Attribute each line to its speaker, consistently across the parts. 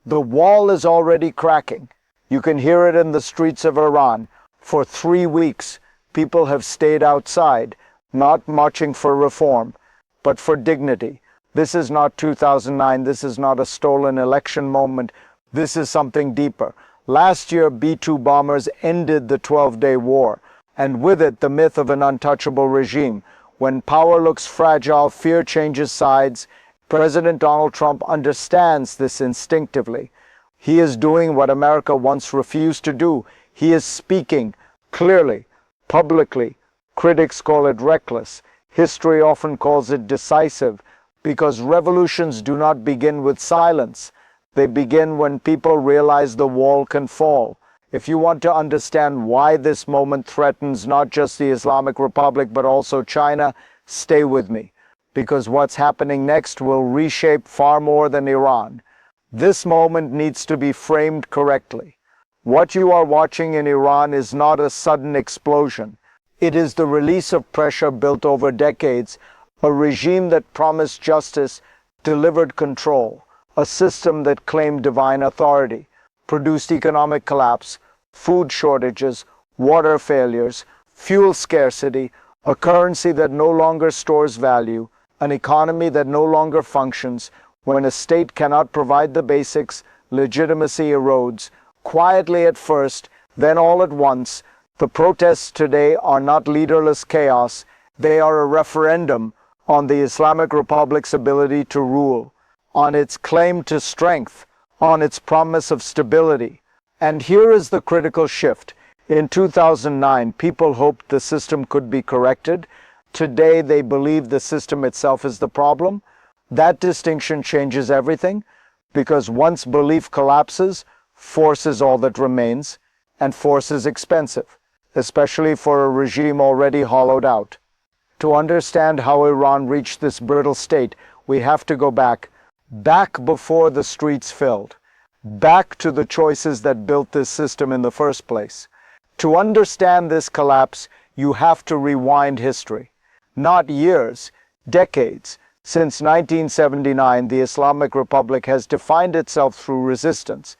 Speaker 1: The wall is already cracking. You can hear it in the streets of Iran. For 3 weeks, people have stayed outside, not marching for reform, but for dignity. This is not 2009. This is not a stolen election moment. This is something deeper. Last year, B-2 bombers ended the 12-day war, and with it, the myth of an untouchable regime. When power looks fragile, fear changes sides. President Donald Trump understands this instinctively. He is doing what America once refused to do. He is speaking clearly, publicly. Critics call it reckless. History often calls it decisive, because revolutions do not begin with silence. They begin when people realize the wall can fall. If you want to understand why this moment threatens not just the Islamic Republic but also China, stay with me, because what's happening next will reshape far more than Iran. This moment needs to be framed correctly. What you are watching in Iran is not a sudden explosion. It is the release of pressure built over decades, a regime that promised justice, delivered control, a system that claimed divine authority, produced economic collapse, food shortages, water failures, fuel scarcity, a currency that no longer stores value, an economy that no longer functions. When a state cannot provide the basics, legitimacy erodes, quietly at first, then all at once. The protests today are not leaderless chaos. They are a referendum on the Islamic Republic's ability to rule, on its claim to strength, on its promise of stability. And here is the critical shift. In 2009, people hoped the system could be corrected. Today, they believe the system itself is the problem. That distinction changes everything, because once belief collapses, force is all that remains, and force is expensive, especially for a regime already hollowed out. To understand how Iran reached this brittle state, we have to go back before the streets filled, back to the choices that built this system in the first place. To understand this collapse, you have to rewind history. Not years, decades. Since 1979, the Islamic Republic has defined itself through resistance.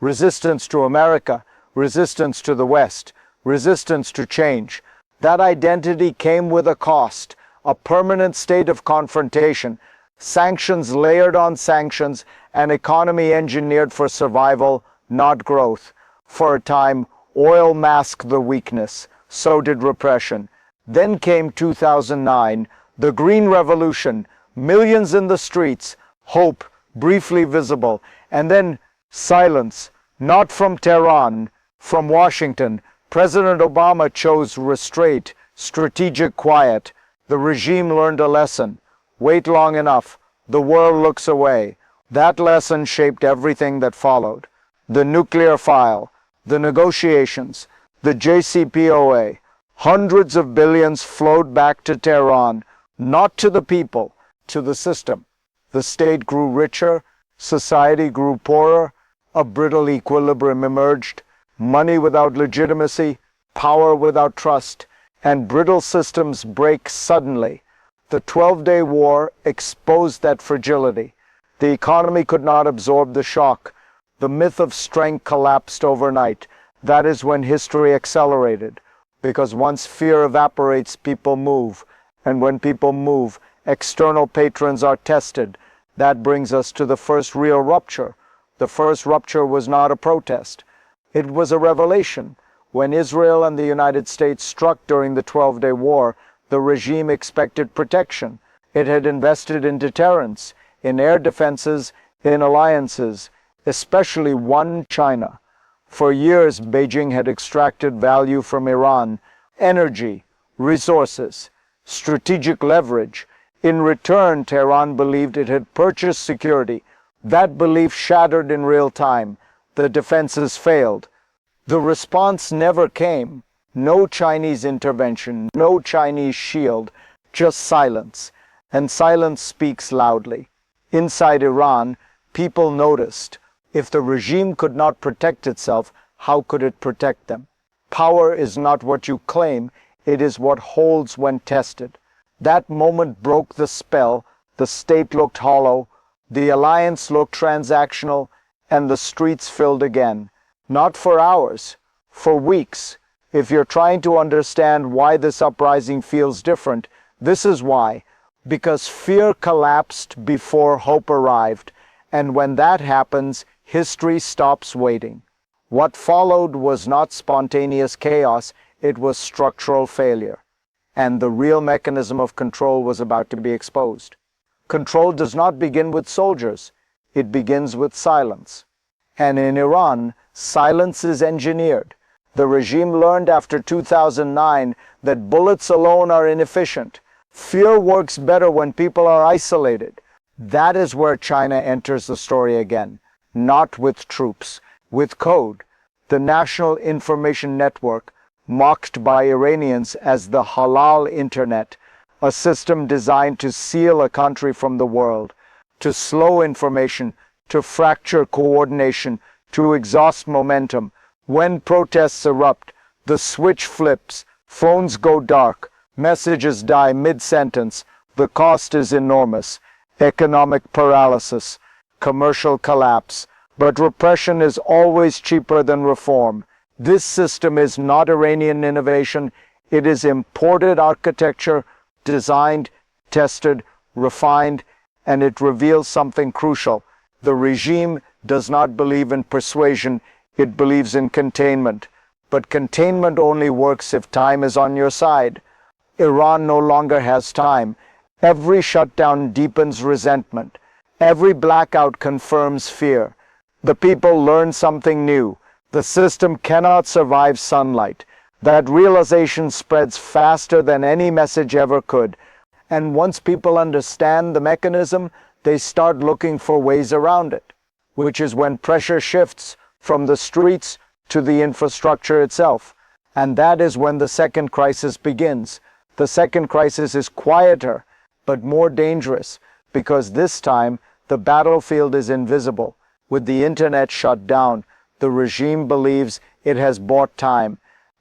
Speaker 1: Resistance to America, resistance to the West, resistance to change. That identity came with a cost, a permanent state of confrontation, sanctions layered on sanctions, an economy engineered for survival, not growth. For a time, oil masked the weakness, so did repression. Then came 2009, the Green Revolution, millions in the streets, hope briefly visible, and then silence, not from Tehran, from Washington. President Obama chose restraint, strategic quiet. The regime learned a lesson. Wait long enough, the world looks away. That lesson shaped everything that followed. The nuclear file, the negotiations, the JCPOA. Hundreds of billions flowed back to Tehran, not to the people, to the system. The state grew richer, society grew poorer, a brittle equilibrium emerged, money without legitimacy, power without trust, and brittle systems break suddenly. The 12-day war exposed that fragility. The economy could not absorb the shock. The myth of strength collapsed overnight. That is when history accelerated, because once fear evaporates, people move, and when people move, external patrons are tested. That brings us to the first real rupture. The first rupture was not a protest. It was a revelation. When Israel and the United States struck during the 12-day war, the regime expected protection. It had invested in deterrence, in air defenses, in alliances, especially one China. For years, Beijing had extracted value from Iran, energy, resources, strategic leverage. In return, Tehran believed it had purchased security. That belief shattered in real time. The defenses failed. The response never came. No Chinese intervention, no Chinese shield, just silence. And silence speaks loudly. Inside Iran, people noticed. If the regime could not protect itself, how could it protect them? Power is not what you claim, it is what holds when tested. That moment broke the spell. The state looked hollow. The alliance looked transactional. and the streets filled again. Not for hours, for weeks. If you're trying to understand why this uprising feels different, this is why. Because fear collapsed before hope arrived, and when that happens, history stops waiting. What followed was not spontaneous chaos, it was structural failure. And the real mechanism of control was about to be exposed. Control does not begin with soldiers, it begins with silence. And in Iran, silence is engineered. The regime learned after 2009 that bullets alone are inefficient. Fear works better when people are isolated. That is where China enters the story again, not with troops, with code. The National Information Network, mocked by Iranians as the halal internet, a system designed to seal a country from the world, to slow information, to fracture coordination, to exhaust momentum. When protests erupt, the switch flips, phones go dark, messages die mid-sentence. The cost is enormous. Economic paralysis, commercial collapse. But repression is always cheaper than reform. This system is not Iranian innovation. It is imported architecture, designed, tested, refined, and it reveals something crucial. The regime does not believe in persuasion, it believes in containment. But containment only works if time is on your side. Iran no longer has time. Every shutdown deepens resentment. Every blackout confirms fear. The people learn something new. The system cannot survive sunlight. That realization spreads faster than any message ever could. And once people understand the mechanism, they start looking for ways around it, which is when pressure shifts from the streets to the infrastructure itself. And that is when the second crisis begins. The second crisis is quieter, but more dangerous, because this time the battlefield is invisible. With the internet shut down, the regime believes it has bought time.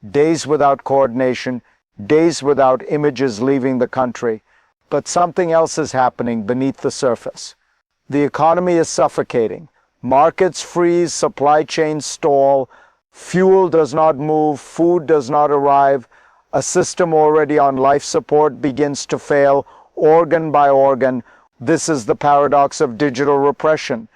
Speaker 1: Days without coordination, days without images leaving the country. But something else is happening beneath the surface. The economy is suffocating. Markets freeze, supply chains stall, fuel does not move, food does not arrive. A system already on life support begins to fail, organ by organ. This is the paradox of digital repression.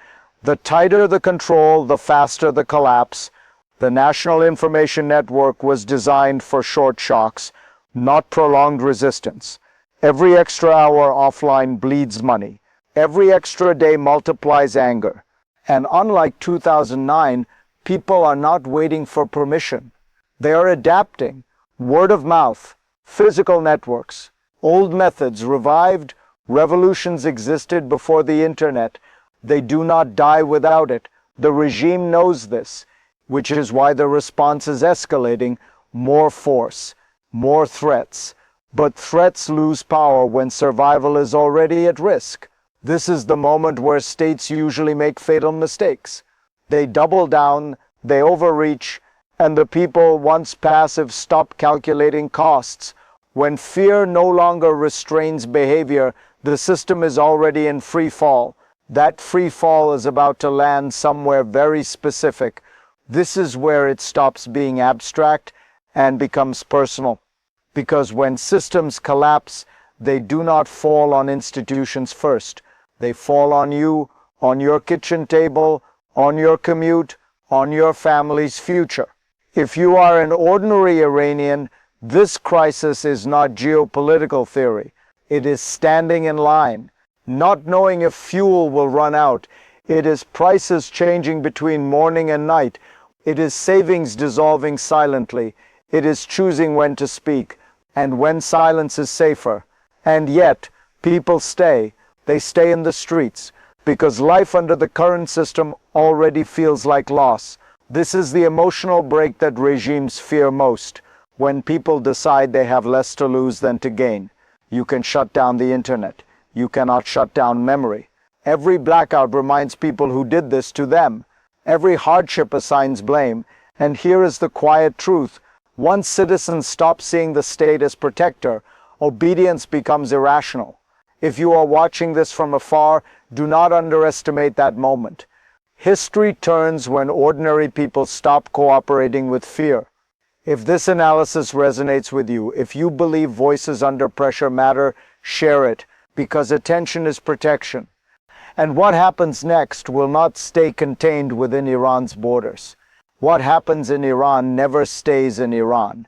Speaker 1: The tighter the control, the faster the collapse. The National Information Network was designed for short shocks, not prolonged resistance. Every extra hour offline bleeds money. Every extra day multiplies anger. And unlike 2009, people are not waiting for permission. They are adapting. Word of mouth, physical networks, old methods revived. Revolutions existed before the internet. They do not die without it. The regime knows this, which is why the response is escalating. More force, more threats. But threats lose power when survival is already at risk. This is the moment where states usually make fatal mistakes. They double down, they overreach, and the people, once passive, stop calculating costs. When fear no longer restrains behavior, the system is already in free fall. That free fall is about to land somewhere very specific. This is where it stops being abstract and becomes personal. Because when systems collapse, they do not fall on institutions first. They fall on you, on your kitchen table, on your commute, on your family's future. If you are an ordinary Iranian, this crisis is not geopolitical theory. It is standing in line, not knowing if fuel will run out. It is prices changing between morning and night. It is savings dissolving silently. It is choosing when to speak and when silence is safer. And yet, people stay. They stay in the streets because life under the current system already feels like loss. This is the emotional break that regimes fear most, when people decide they have less to lose than to gain. You can shut down the internet. You cannot shut down memory. Every blackout reminds people who did this to them. Every hardship assigns blame. And here is the quiet truth. Once citizens stop seeing the state as protector, obedience becomes irrational. If you are watching this from afar, do not underestimate that moment. History turns when ordinary people stop cooperating with fear. If this analysis resonates with you, if you believe voices under pressure matter, share it, because attention is protection. And what happens next will not stay contained within Iran's borders. What happens in Iran never stays in Iran,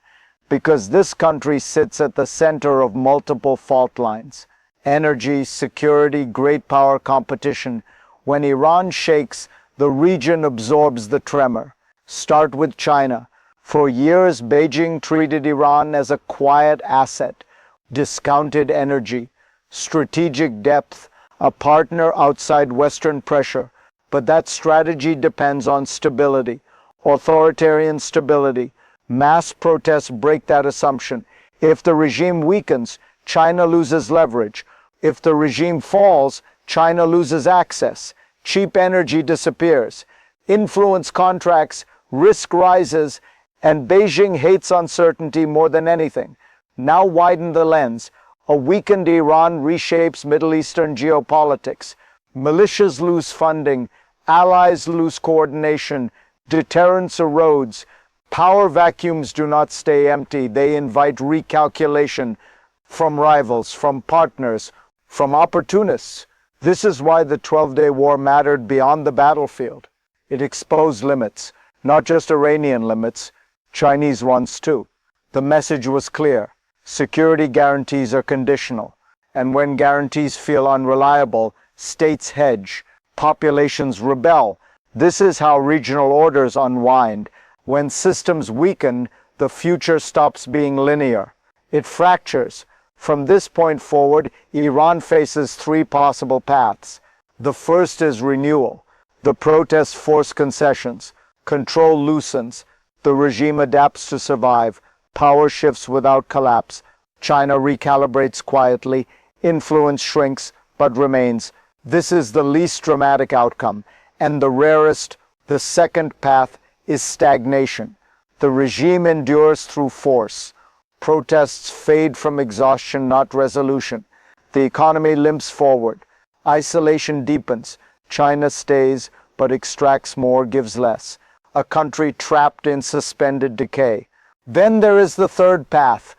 Speaker 1: because this country sits at the center of multiple fault lines: energy, security, great power competition. When Iran shakes, the region absorbs the tremor. Start with China. For years, Beijing treated Iran as a quiet asset, discounted energy, strategic depth, a partner outside Western pressure. But that strategy depends on stability, authoritarian stability. Mass protests break that assumption. If the regime weakens, China loses leverage. If the regime falls, China loses access. Cheap energy disappears. Influence contracts, risk rises, and Beijing hates uncertainty more than anything. Now widen the lens. A weakened Iran reshapes Middle Eastern geopolitics. Militias lose funding, allies lose coordination, deterrence erodes. Power vacuums do not stay empty. They invite recalculation from rivals, from partners, from opportunists. This is why the 12-day war mattered beyond the battlefield. It exposed limits, not just Iranian limits, Chinese ones too. The message was clear. Security guarantees are conditional, and when guarantees feel unreliable, states hedge, populations rebel. This is how regional orders unwind. When systems weaken, the future stops being linear. It fractures. From this point forward, Iran faces three possible paths. The first is renewal. The protests force concessions. Control loosens. The regime adapts to survive. Power shifts without collapse. China recalibrates quietly. Influence shrinks, but remains. This is the least dramatic outcome. And the rarest, the second path, is stagnation. The regime endures through force. Protests fade from exhaustion, not resolution. The economy limps forward. Isolation deepens. China stays, but extracts more, gives less. A country trapped in suspended decay. Then there is the third path.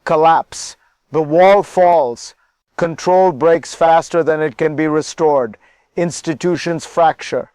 Speaker 1: Collapse. The wall falls. Control breaks faster than it can be restored. Institutions fracture.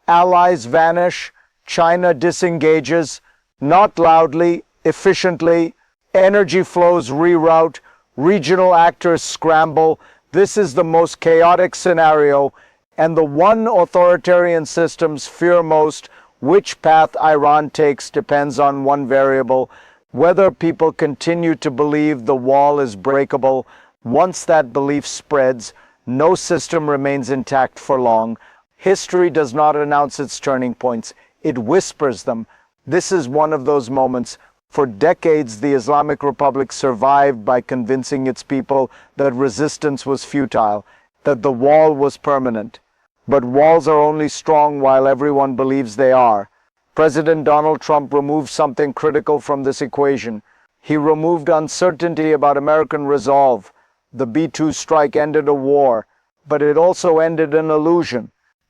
Speaker 1: Allies vanish. China disengages. Not loudly, efficiently. Energy flows reroute. Regional actors scramble. This is the most chaotic scenario, and the one authoritarian systems fear most. Which path Iran takes depends on one variable: whether people continue to believe the wall is breakable. Once that belief spreads, no system remains intact for long. History does not announce its turning points, it whispers them. This is one of those moments. For decades, the Islamic Republic survived by convincing its people that resistance was futile, that the wall was permanent. But walls are only strong while everyone believes they are. President Donald Trump removed something critical from this equation. He removed uncertainty about American resolve. The B-2 strike ended a war, but it also ended an illusion.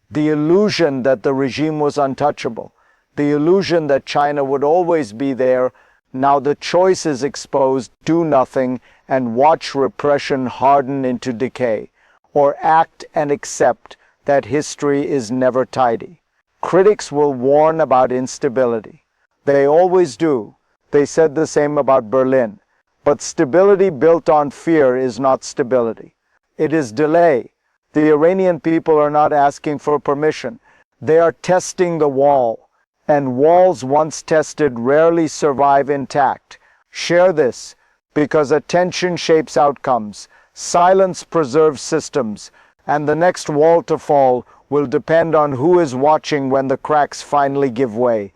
Speaker 1: The illusion that the regime was untouchable. The illusion that China would always be there. Now the choice is exposed: do nothing and watch repression harden into decay, or act and accept that history is never tidy. Critics will warn about instability. They always do. They said the same about Berlin. But stability built on fear is not stability. It is delay. The Iranian people are not asking for permission. They are testing the wall. And walls once tested rarely survive intact. Share this, because attention shapes outcomes, silence preserves systems, and the next wall to fall will depend on who is watching when the cracks finally give way.